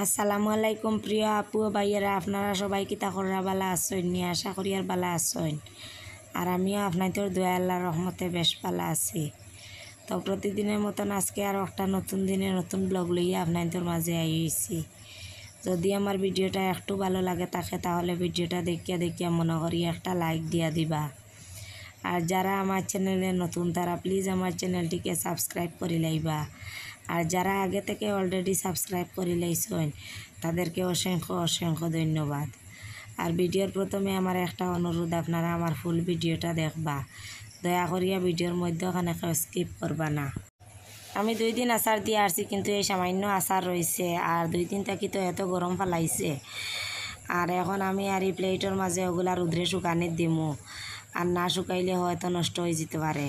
আসসালামু আলাইকুম প্রিয় আপু ও ভাইয়েরা, আপনারা সবাই কিতা করা বালা আসছেন নিয়ে আশা করি আর বালা আসছেন। আর আমিও আপনাদের দয়া আল্লাহর রহমতে বেশ বালা আছি। তো প্রতিদিনের মতন আজকে আর একটা নতুন দিনে নতুন ব্লগ লইয়া আপনাদের মাঝে আইছি। যদি আমার ভিডিওটা একটু ভালো লাগে থাকে তাহলে ভিডিওটা দেখিয়া দেখিয়া মনে করি একটা লাইক দিয়া দিবা। আর যারা আমার চ্যানেলে নতুন তারা প্লিজ আমার চ্যানেলটিকে সাবস্ক্রাইব করে লাইবা। আর যারা আগে থেকে অলরেডি সাবস্ক্রাইব করে লাইছেন তাদেরকে অসংখ্য অসংখ্য ধন্যবাদ। আর ভিডিওর প্রথমে আমার একটা অনুরোধ, আপনারা আমার ফুল ভিডিওটা দেখবা, দয়া করিয়া ভিডিওর মধ্যখানে স্কিপ করবা না। আমি 2 দিন আচার দিয়ে আসছি, কিন্তু এই সামান্য আচার রয়েছে। আর 2 দিন থাকি তো এত গরম ফেলাইছে। আর এখন আমি আর এই প্লেটের মাঝে ওগুলা রুদ্রে শুকানি দিমু, আর না শুকাইলে হয়তো নষ্ট হয়ে যেতে পারে।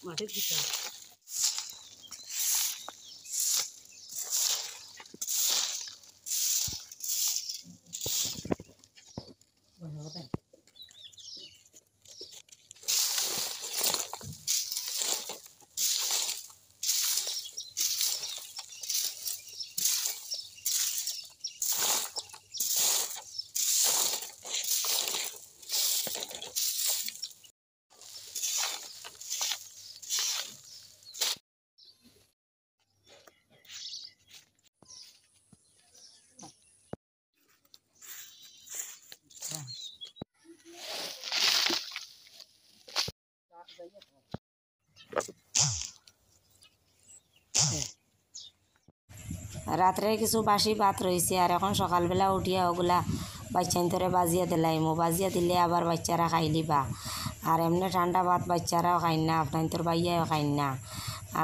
মাঠের দিকে রাত্রে কিছু বাসি ভাত রয়েছে। আর এখন সকালবেলা উঠিয়া ওগুলা বাচ্চান ধরে বাজিয়া দিলাইমো, বাজিয়া দিলে আবার বাচ্চারা খাই লিবা। আর এমনি ঠান্ডা ভাত বাচ্চারাও খাই না, আপনার তোর বাইয়াও খাই না।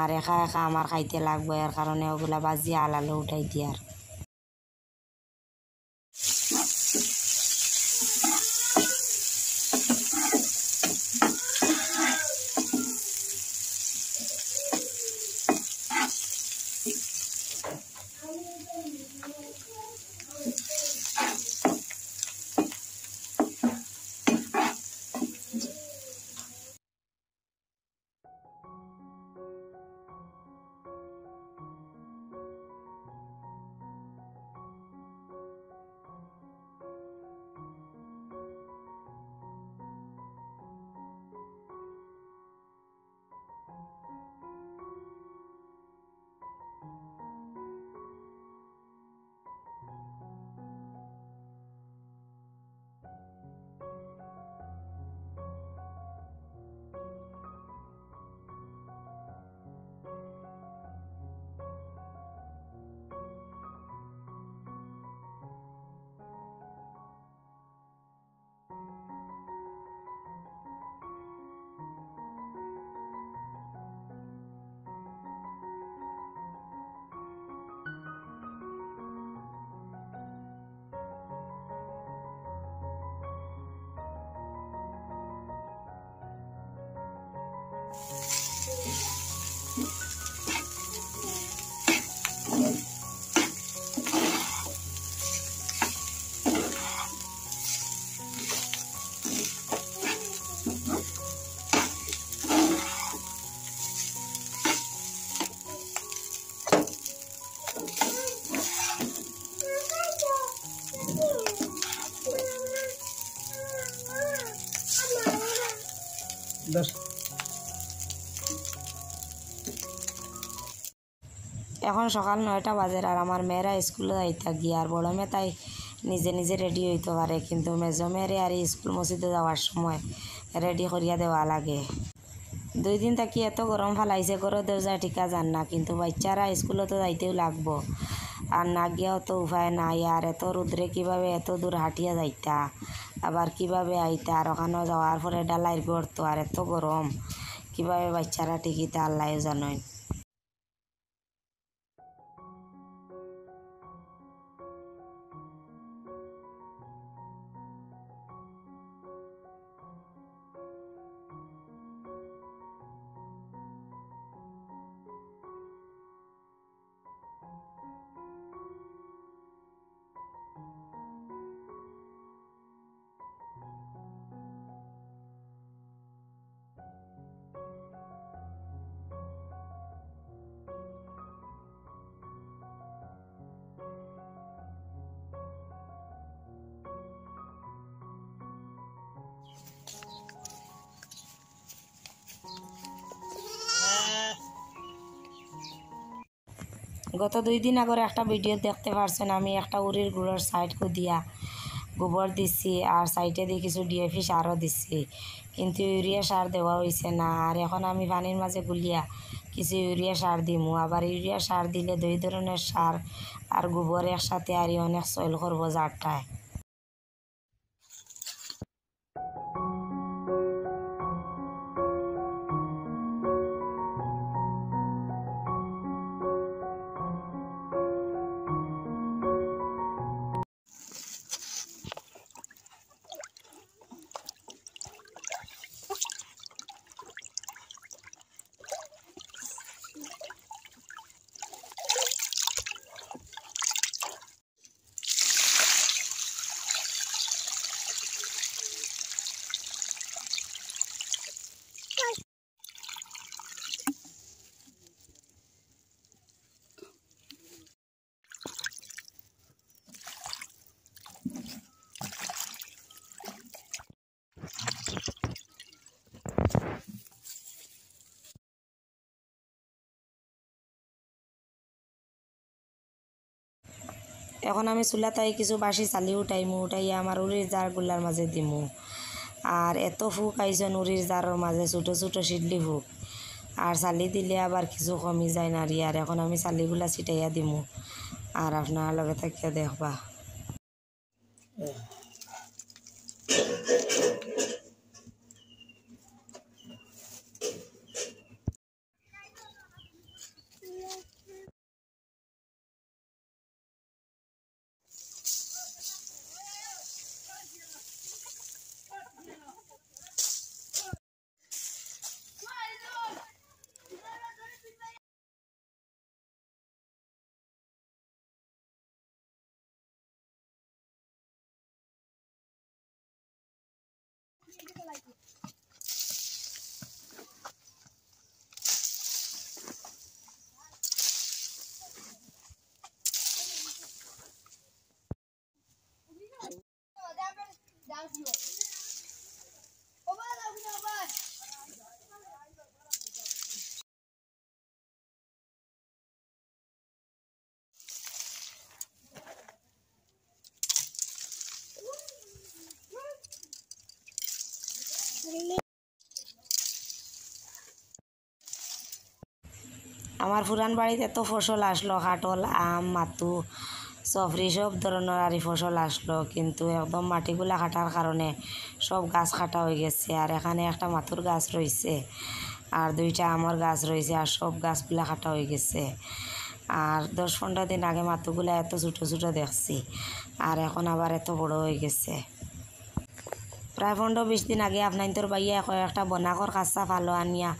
আর একা একা আমার খাইতে লাগবে, এর কারণে ওগুলা বাজিয়া আলালো উঠাই দিয়ার। এখন সকাল 9টা বাজে আর আমার মেয়েরা স্কুলে যাইতা গিয়ে আর বড় মেয়ে তাই নিজে নিজে রেডি হইতে পারে, কিন্তু মেজো মেয়েরে আর স্কুল মসজিদে যাওয়ার সময় রেডি করিয়া দেওয়া লাগে। 2 দিন থাকি এত গরম ফালাইছে, ঘরে দরজা টিকা যান না, কিন্তু বাচ্চারা স্কুলে তো যাইতেও লাগবো, আর না গিয়াও তো উপায় নাই। আর এত রুদ্রে কিভাবে এত দূর হাঁটিয়া যাইতা, আবার কিভাবে আইতা, আর ওখানেও যাওয়ার পরে ডালাইর গর্ত আর এত গরম, কিভাবে বাচ্চারা টিকিতে আল্লাহ জানেন। গত 2 দিন আগরে একটা ভিডিও দেখতে পারছেন, আমি একটা উড়ির গুঁড়োর সাইড দিয়া গোবর দিচ্ছি আর সাইডে দিয়ে কিছু ডিএপি সারও দিচ্ছি, কিন্তু ইউরিয়া সার দেওয়া হয়েছে না। আর এখন আমি পানির মাঝে গুলিয়া কিছু ইউরিয়া সার দিমু। আবার ইউরিয়া সার দিলে 2 ধরনের সার আর গোবর একসাথে আর অনেক সয়েল করবো জারটায়। এখন আমি চুলাতাই কিছু বাসি চালি উঠাইয়া আমার উড়ির জারগুলার মাঝে দিমু। আর এত ফুক আইছে উড়ির জারের মাঝে, ছোটো ছোটো সিডলি ফুক, আর চালি দিলে আবার কিছু কমি যায় না। আর এখন আমি চালিগুলা ছিটাইয়া দিমু আর আপনার লগে থাকিয়া দেখবা। আমার পুরান বাড়িতে এত ফসল আসলো, কাটল, আম, মাতু, সফরি, সব ধরনের আর ফসল আসলো, কিন্তু একদম মাটিগুলা কাটার কারণে সব গাছ কাটা হয়ে গেছে। আর এখানে একটা মাতুর গাছ রয়েছে আর 2টা আমের গাছ রয়েছে, আর সব গাছগুলা কাটা হয়ে গেছে। আর 10-15 দিন আগে মাতুগুলা এত ছোটো ছোটো দেখছি, আর এখন আবার এত বড় হয়ে গেছে। প্রায় 15-20 দিন আগে আপনার তোর বাইয়া একটা বনাকর কাঁচা ভালো আনিয়া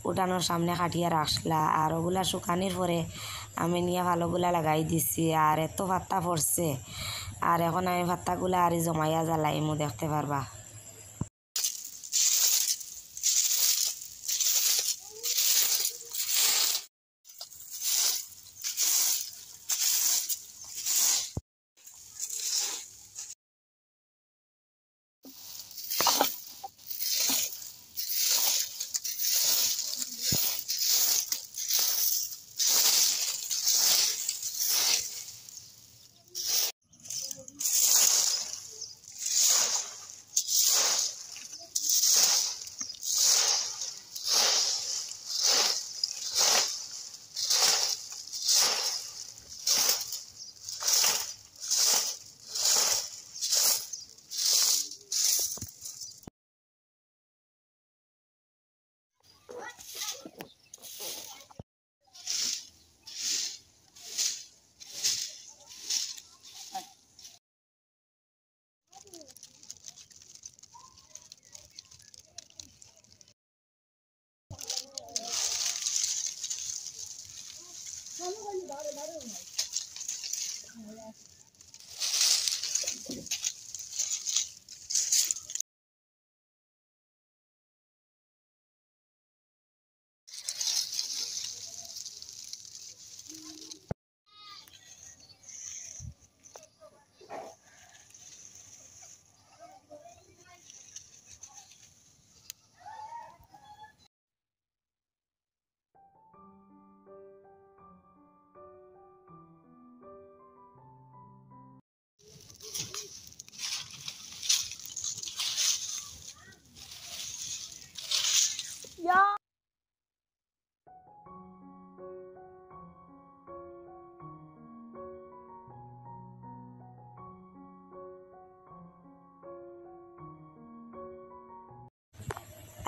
উঠানোর সামনে কাটিয়া রাখলা, আর ওগুলা শুকানির পরে আমি নিয়ে ভালোগুলা লাগাই দিছি। আর এত ভাত্তা পড়ছে, আর এখন আমি ভাত্তাগুলা আর জমাইয়া জ্বালাইমু, দেখতে পারবা।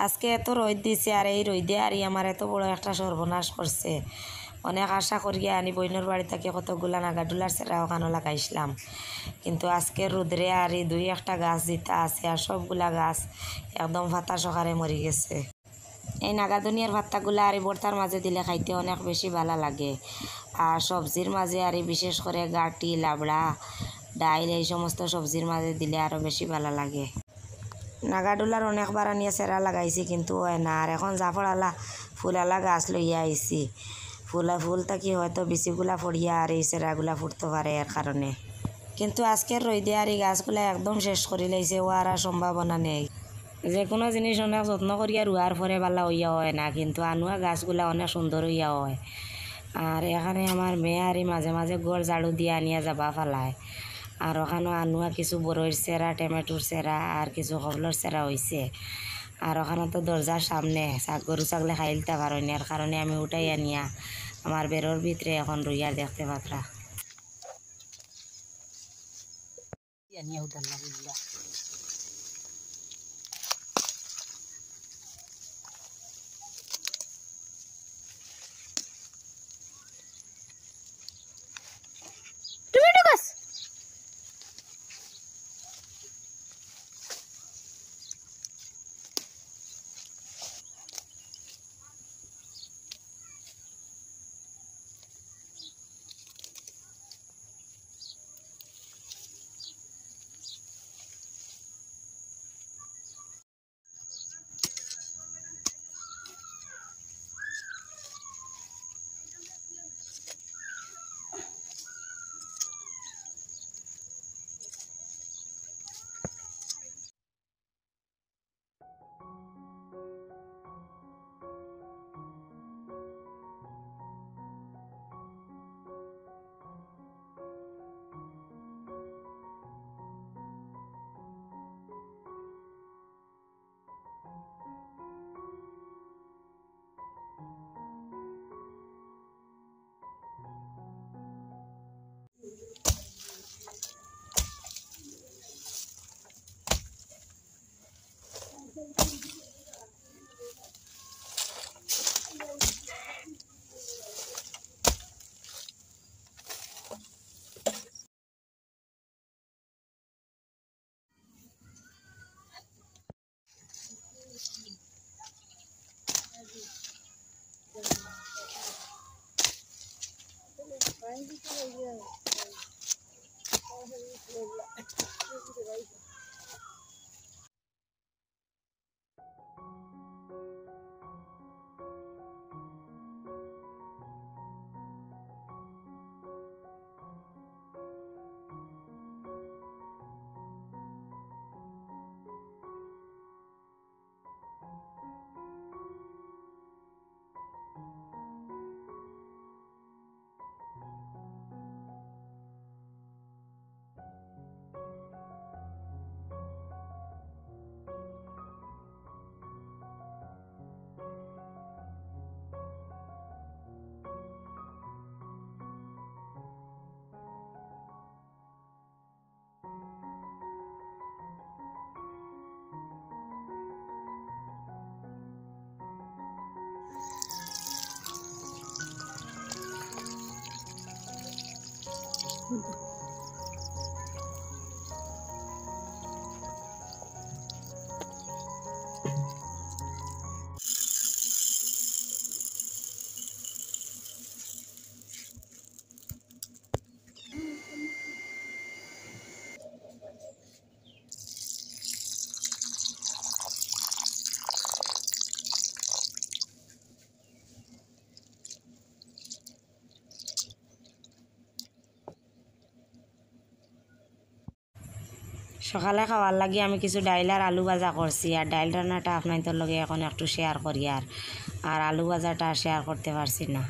আজকে এত রোদ দিছে আর এই রোদে আর আমার এত বড় একটা সর্বনাশ করছে। অনেক আশা করিয়া আনি বইনের বাড়ি থেকে কতগুলা নাগাডুলার সেরা ওখানে লাগাইছিলাম, কিন্তু আজকে রোদরে আর এই দুই একটা গাছ যেটা আছে আর সবগুলা গাছ একদম ফাতা সকারে মরি গেছে। এই নাগাদুনিয়ার ভাত্তাগুলা আর এই ভর্তার মাঝে দিলে খাইতে অনেক বেশি ভালো লাগে। আর সবজির মাঝে আর বিশেষ করে গাটি লাবড়া ডাইল এই সমস্ত সবজির মাঝে দিলে আরও বেশি ভালো লাগে। নাগাডুলার অনেকবার আনিয়ে সেরা লাগাইছি কিন্তু হয় না। আর এখন জাফরালা ফুলালা গাছ লইয়া আইছি, ফুল থাকি হয়তো বিচিগুলা ফড়িয়া আর এই সেরাগুলা ফুটতে পারে এর কারণে। কিন্তু আজকের রইদে আর এই গাছগুলা একদম শেষ করে লাইছে, ও আর সম্ভাবনা নেই। যে কোনো জিনিস অনেক যত্ন করিয়া রুয়ার পরে বালা হইয়া হয় না, কিন্তু আনুয়া গাছগুলা অনেক সুন্দর হইয়া হয়। আর এখানে আমার মেয়ে আর মাঝে মাঝে গড় ঝাড়ু দিয়ে আনিয়া যাবা ফেলায়। আর ওখানে আনুয়া কিছু বড়ইর সেরা টমেটোর সেরা আর কিছু কবলর সেরা হয়েছে। আর ওখানে তো দরজার সামনে গরু ছাগলে খাইলতে পারেন, এর কারণে আমি উঠাই আনিয়া আমার বেরোর ভিতরে এখন রুইয়ার দেখতে পাত্রা। সকালে খাওয়ার লাগে আমি কিছু ডাইল আর আলু ভাজা করছি, আর ডাইল রান্নাটা আপনাদের লগে এখন একটু শেয়ার করি। আর আলু ভাজাটা শেয়ার করতে পারছি না।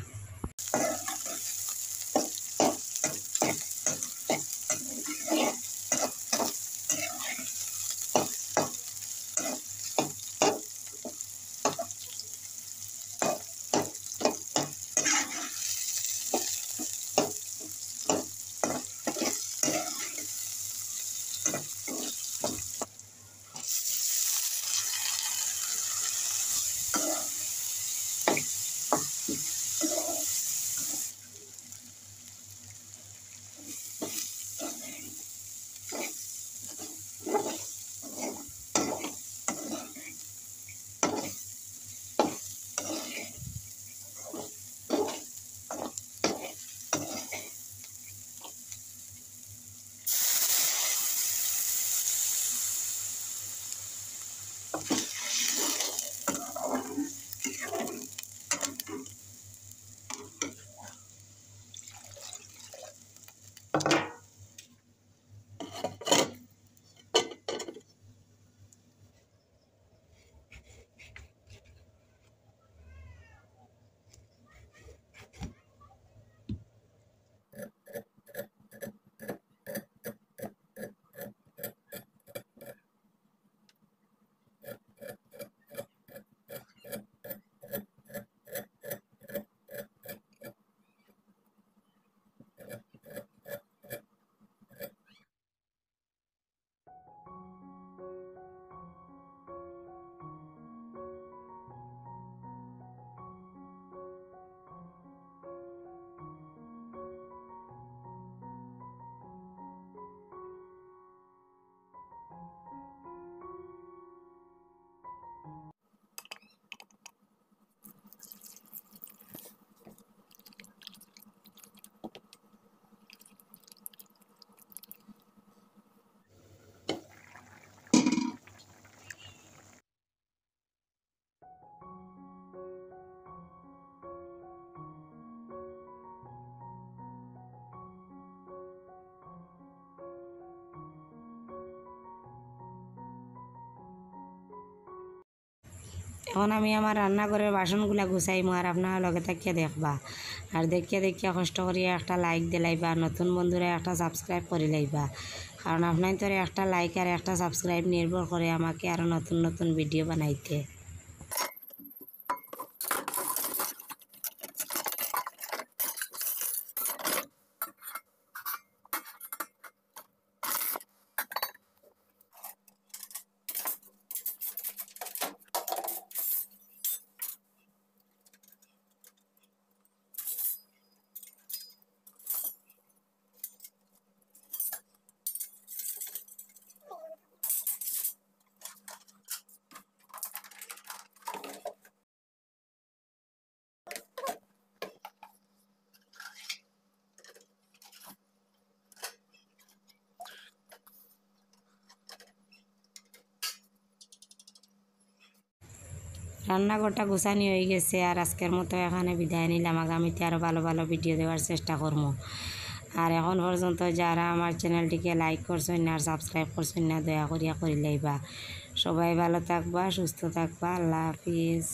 এখন আমি আমার রান্নাঘরের বাসনগুলা গুছাইমু আর আপনারা লগে থাকিয়া দেখবা আর দেখিয়া কষ্ট করিয়া একটা লাইক দিলাইবা, নতুন বন্ধুরা একটা সাবস্ক্রাইব করে লাইবা, কারণ আপনার তোর একটা লাইক আর একটা সাবস্ক্রাইব নির্ভর করে আমাকে আরও নতুন নতুন ভিডিও বানাইতে। রান্নাঘরটা গুছানি হয়ে গেছে আর আজকের মতো এখানে বিদায় নিলাম। আগামীতে আরও ভালো ভালো ভিডিও দেওয়ার চেষ্টা করবো। আর এখন পর্যন্ত যারা আমার চ্যানেলটিকে লাইক করছেন না আর সাবস্ক্রাইব করছেন না, দয়া করিয়া করে লাইবা। সবাই ভালো থাকবা, সুস্থ থাকবা। আল্লাহ হাফিজ।